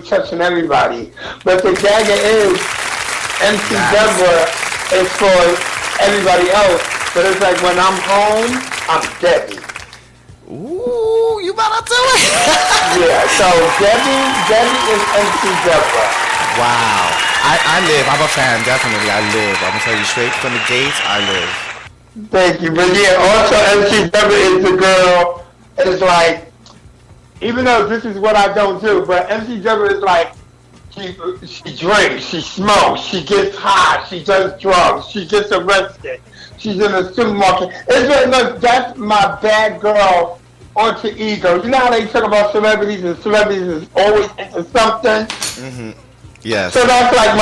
touching everybody. But the dagger is MC Deborah is for everybody else. But it's like when I'm home, I'm Debbie. Ooh, you better do it. Yeah, so Debbie is MC Deborah. Wow. I'm a fan, definitely. I live. I'm going to tell you straight from the gates, I live. Thank you. But yeah, also MC Deborah is the girl. It's like, even though this is what I don't do, but MC Deborah is like, she drinks, she smokes, she gets high, she does drugs, she gets arrested, she's in a supermarket. It's like, look, that's my bad girl alter ego. You know how they talk about celebrities and celebrities is always into something? Mm-hmm. Yes. So that's like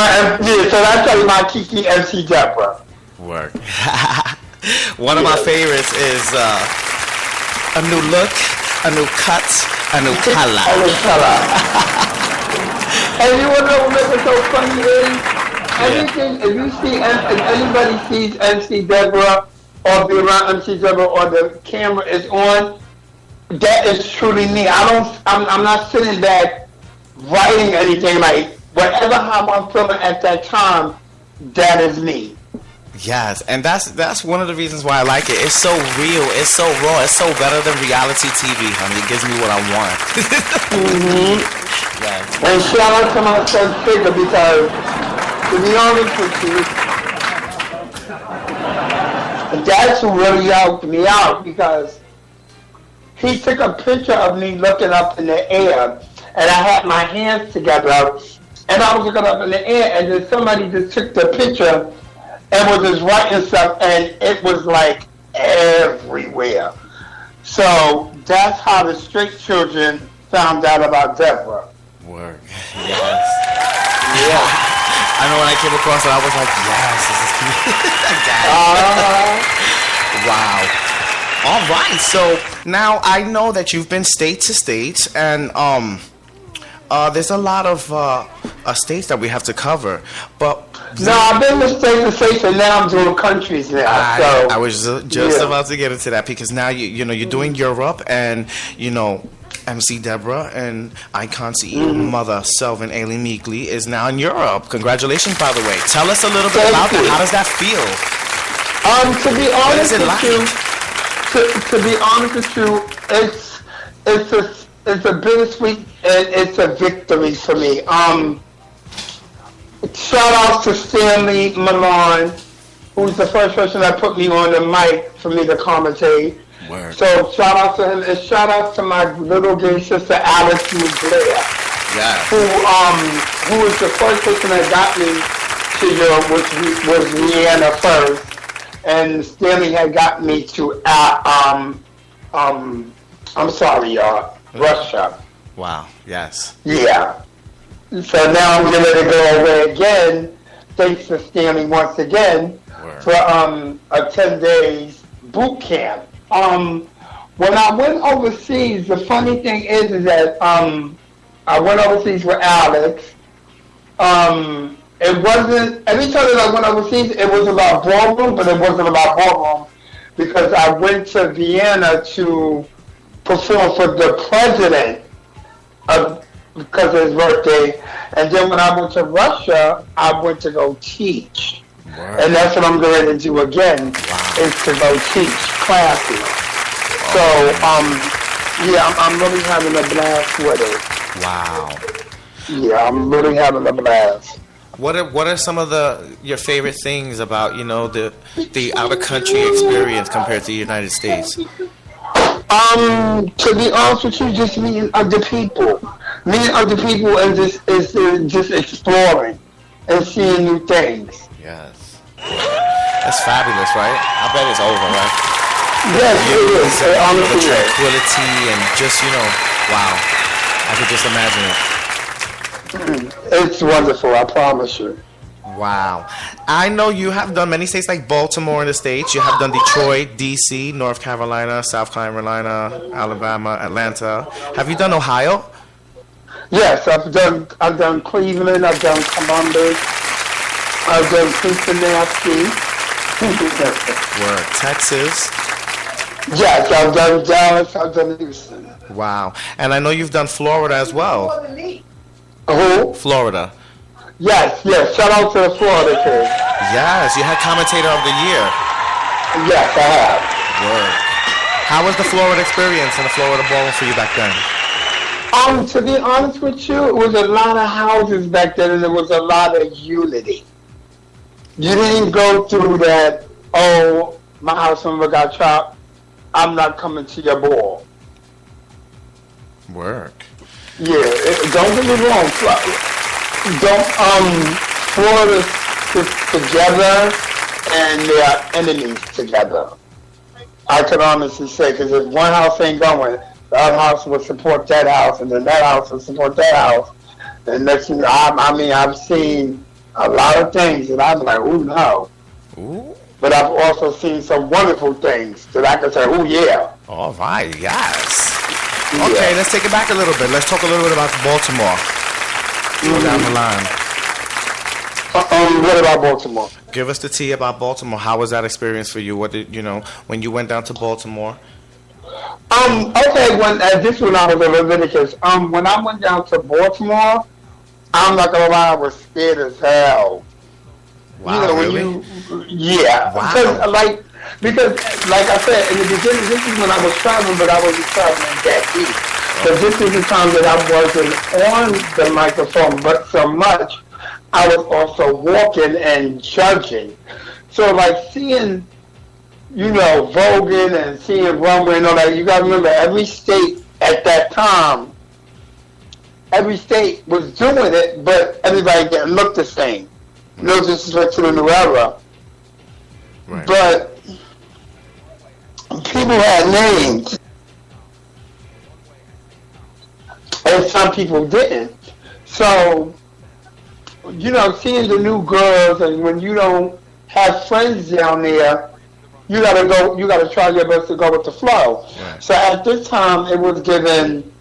my Kiki MC Deborah. Work. One of my favorites is a new look, a new cut, a new color. A new color. And you want to know what's so funny is? Anything, if anybody sees MC Deborah or be around MC Deborah or the camera is on, that is truly me. I'm not sitting back writing anything. Like, whatever how I'm feeling at that time, that is me. Yes, and that's one of the reasons why I like it. It's so real, it's so raw, it's so better than reality TV. I mean, it gives me what I want. Mm-hmm. Yes. And shout out to my son Figure, because to be honest with you, that's who really helped me out, because he took a picture of me looking up in the air, and I had my hands together, and I was looking up in the air, and then somebody just took the picture and was just writing stuff, and it was like everywhere. So that's how the straight children found out about Deborah. Word. Yes. Yeah. I know when I came across it, I was like, yes, this is cute. Wow. All right. So now I know that you've been state to state, and there's a lot of states that we have to cover, but no, I've been with state to state, and now I'm doing countries now. I was just about to get into that, because now you're doing Europe, and MC Deborah and icon-ceo-mother-selvin-alain-m is now in Europe. Congratulations, by the way. Tell us a little bit about that. How does that feel? To be honest with you, it's a bittersweet and it's a victory for me. Shout out to Stanley Milan, who's the first person that put me on the mic for me to commentate. Word. So shout out to him, and shout out to my little gay sister Alice Mugler, who was the first person that got me to Europe, which was Vienna first, and Stanley had got me to Russia. Wow. Yes. Yeah. So now I'm going to go away again, thanks to Stanley once again, for a 10 days boot camp. When I went overseas, the funny thing is that I went overseas with Alex. It wasn't, every time that I went overseas, it was about ballroom, but it wasn't about ballroom, because I went to Vienna to perform for the president because of his birthday, and then when I went to Russia, I went to go teach. Word. And that's what I'm going to do again, is to go teach classes. So, I'm really having a blast with it. Wow. Yeah, I'm really having a blast. What are some of your favorite things about the out of country experience compared to the United States? To be honest with you, just meeting other people. Meeting other people and just exploring and seeing new things. Yes. That's fabulous, right? I bet it's over, right? Yes, it is. The tranquility and just, wow. I could just imagine it. It's wonderful, I promise you. Wow. I know you have done many states like Baltimore in the States. You have done Detroit, D.C., North Carolina, South Carolina, Alabama, Atlanta. Have you done Ohio? Yes, I've done Cleveland, I've done Columbus, I've done Cincinnati. Word. Texas. Yes, I've done Dallas, I've done Houston. Wow. And I know you've done Florida as well. Who? Florida. Yes. Shout out to the Florida kids. Yes, you had commentator of the year. Yes, I have. Word. How was the Florida experience in the Florida Ballroom for you back then? To be honest with you, it was a lot of houses back then, and there was a lot of unity. You didn't go through that, oh, my house member got chopped, I'm not coming to your ball. Work. Yeah, don't get me wrong. Florida's together, and they are enemies together. I can honestly say, because if one house ain't going, the other house will support that house, and then that house will support that house. And next thing, I've seen a lot of things, and I'm like, ooh, no. Ooh. But I've also seen some wonderful things that I can say, ooh, yeah. All right, yes. Okay, let's take it back a little bit. Let's talk a little bit about Baltimore. Go down the line. What about Baltimore? Give us the tea about Baltimore. How was that experience for you? What did when you went down to Baltimore? Okay, this one I was in Leviticus. When I went down to Baltimore, I'm not gonna lie, I was scared as hell. Wow, really? Wow. Because like I said in the beginning, this is when I was traveling, but I wasn't traveling that deep. But this is the time that I wasn't on the microphone, but so much I was also walking and judging. So like seeing, voguing and seeing runway and all that, you gotta remember every state at that time, every state was doing it, but everybody didn't look the same. No disrespect to the new era. Right. But people had names. And some people didn't. So, seeing the new girls, and when you don't have friends down there, you gotta try your best to go with the flow. Right. So at this time, it was given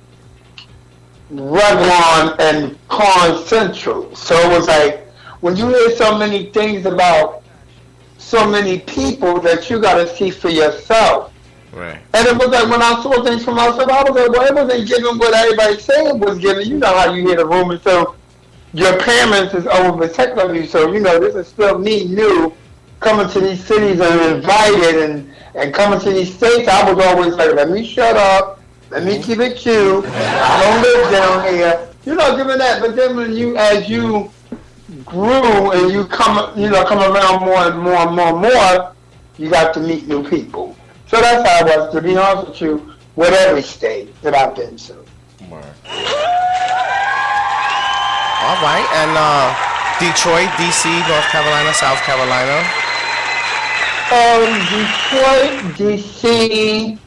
Revlon and Con Central. So it was like, when you hear so many things about so many people that you gotta see for yourself. Right. And it was like when I saw things from outside, I was like, well, it wasn't given what everybody said it was given. You know how you hear the rumors, so your parents is overprotective of you. So, this is still me new coming to these cities and invited and coming to these states. I was always like, let me shut up, let me keep it cute. I don't live down here. Given that. But then as you grew and you come around more and more and more and more, you got to meet new people. So that's how it was, to be honest with you, with every state that I've been to. All right, and Detroit, D.C., North Carolina, South Carolina? Detroit, D.C.,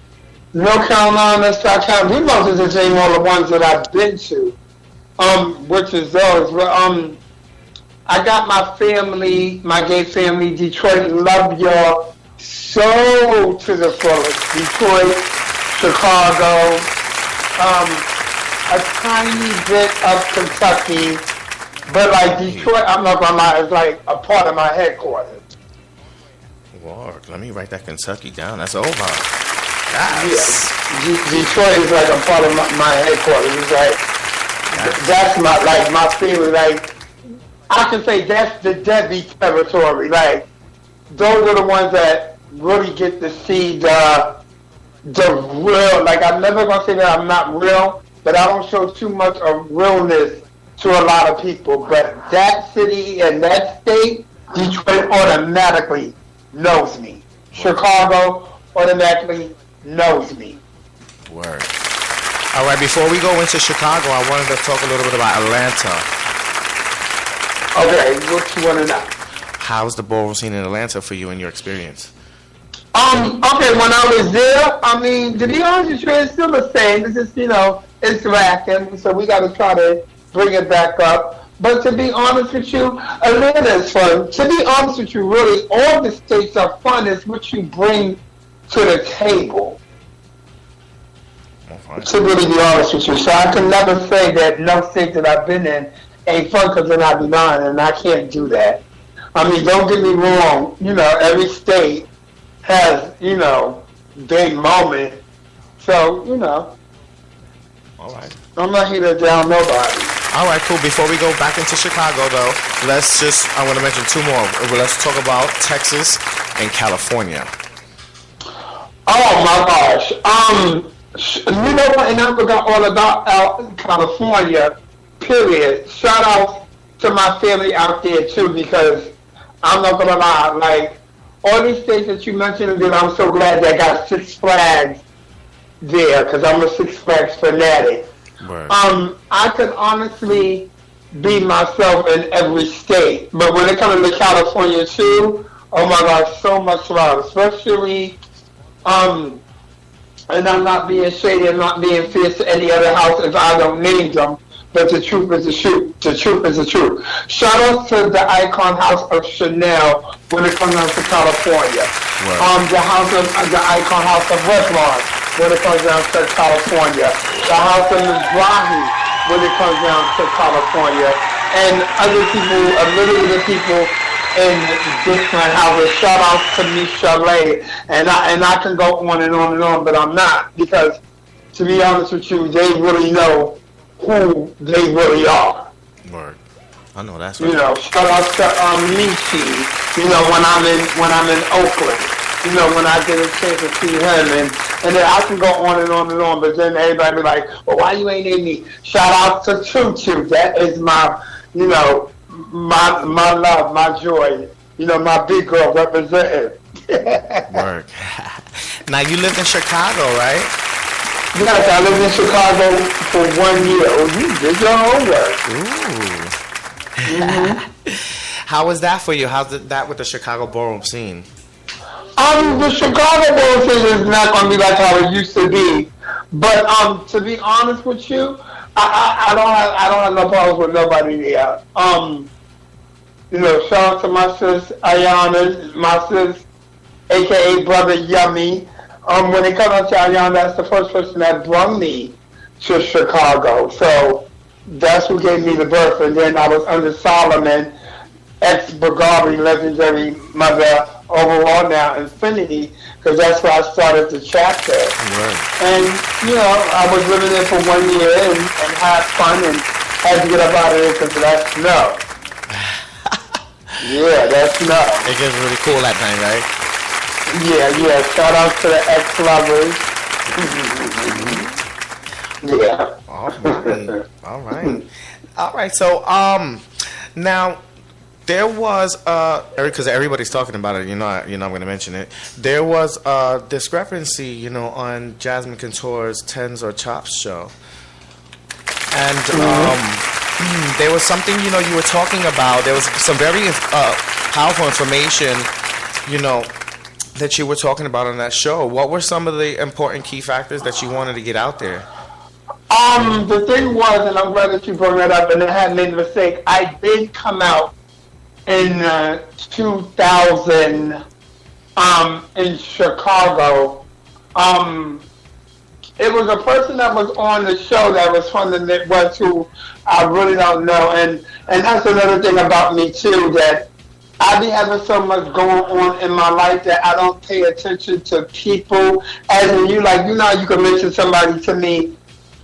North Carolina, South Carolina. We must have named all the ones that I've been to, which is those. I got my family, my gay family, Detroit, love y'all. So to the fullest. Detroit, Chicago, a tiny bit of Kentucky, but like Detroit, I'm not gonna lie, it's like a part of my headquarters. Lord, let me write that Kentucky down. That's over. Yes. Yeah. Detroit is like a part of my headquarters. It's like that's my family. Like I can say that's the Debbie territory. Like those are the ones that really get to see the real. Like I'm never gonna say that I'm not real, but I don't show too much of realness to a lot of people. But that city and that state, Detroit automatically knows me. Chicago automatically knows me. Word. All right, before we go into Chicago, I wanted to talk a little bit about Atlanta. Okay, what you want to know? How's the ballroom scene in Atlanta for you and your experience? Okay, when I was there, to be honest with you, it's still the same. It's just, it's lacking, so we got to try to bring it back up. But to be honest with you, Atlanta is fun. To be honest with you, really, all the states are fun. It's what you bring to the table. Okay. To really be honest with you. So I can never say that no state that I've been in ain't fun, because then I'd be lying, and I can't do that. Don't get me wrong, every state has, big moment. So, All right. I'm not here to down nobody. All right, cool. Before we go back into Chicago, though, I want to mention two more. Let's talk about Texas and California. Oh my gosh. You know what? And I forgot all about California. Period. Shout out to my family out there too, because I'm not gonna lie. Like all these states that you mentioned, and I'm so glad that I got Six Flags there, because I'm a Six Flags fanatic. Right. I could honestly be myself in every state, but when it comes to California too, oh my gosh, so much love, especially. And I'm not being shady, I'm not being fierce to any other house if I don't name them, but the truth is the truth. The truth is the truth. Shout out to the Icon House of Chanel when it comes down to California. Right. The Icon House of Revlon when it comes down to California. The House of Mizrahi when it comes down to California. And other people, a little bit of people in different houses. Shout out to me, Chalet, and I can go on and on and on, but I'm not, because to be honest with you, they really know who they really are. Word. I know that's right. You know, shout out to Michi. You know, when I'm in Oakland. You know, when I get a chance to see him, and then I can go on and on and on, but then everybody be like, well, why you ain't in me? Shout out to Choo. That is my, you know, my love, my joy, you know, my big girl representing. Work. Now you lived in Chicago, right? Yes, I lived in Chicago for 1 year. Oh, you did your homework. Ooh. Mm-hmm. How was that for you? How's that with the Chicago borough scene? The Chicago borough scene is not going to be like how it used to be. But to be honest with you, I don't have no problems with nobody there. You know, shout out to my sis Ayana, my sis, aka Brother Yummy. When it comes to Ayana, that's the first person that brought me to Chicago. So that's who gave me the birth. And then I was under Solomon, ex-Bulgari, legendary mother, overall now Infinity, because that's where I started the chapter. Right. And, you know, I was living there for 1 year and had fun and had to get up out of there because of that snow. Yeah, that snow. It gets really cool that time, right? Yeah. Shout out to the ex-lovers. Yeah. All right. So, now, there was because everybody's talking about it. I'm going to mention it. There was a discrepancy, you know, on Jasmine Couture's Tens or Chops show, and there was something, you know, you were talking about. There was some very powerful information, you know, that you were talking about on that show. What were some of the important key factors that you wanted to get out there? The thing was, and I'm glad that you brought that up, and I had made a mistake. I did come out in 2000 in Chicago. It was a person that was on the show that was from the Midwest who I really don't know, and that's another thing about me too, that I be having so much going on in my life that I don't pay attention to people. As in, you know, you can mention somebody to me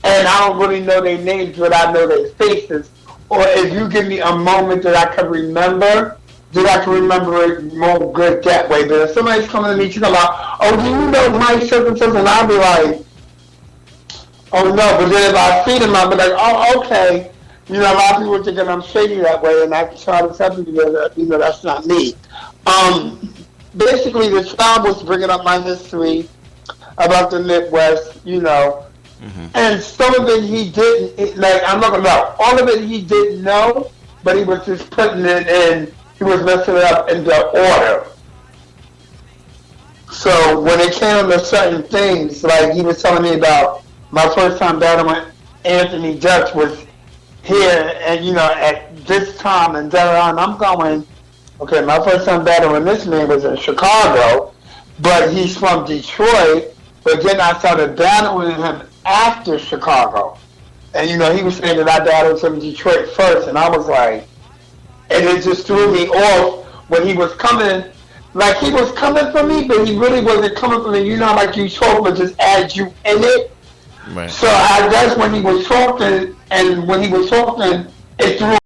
and I don't really know their names, but I know their faces. Or if you give me a moment that I can remember, it more good that way. But if somebody's coming to me, you know, like, oh, do you know Mike such and such? And I'll be like, oh no. But then if I see them, I'll be like, oh, okay. You know, a lot of people thinking I'm shady that way, and I try to tell people that, you know, that's not me. Basically, the child was bringing up my history about the Midwest, you know. Mm-hmm. And some of it he didn't, like, I'm not gonna know. All of it he didn't know, but he was just putting it in, he was messing it up in the order. So when it came to certain things, like he was telling me about my first time battling Anthony Dutch was here, and you know, at this time, and and I'm going, okay, my first time battling this man was in Chicago, but he's from Detroit, but then I started battling him after Chicago. And you know, he was saying that I battled him in Detroit first, and I was like, and it just threw me off when he was coming, like he was coming for me, but he really wasn't coming for me. You know, like you talk, but just add you in it. Right. So I guess when he was talking, and when he was talking, it threw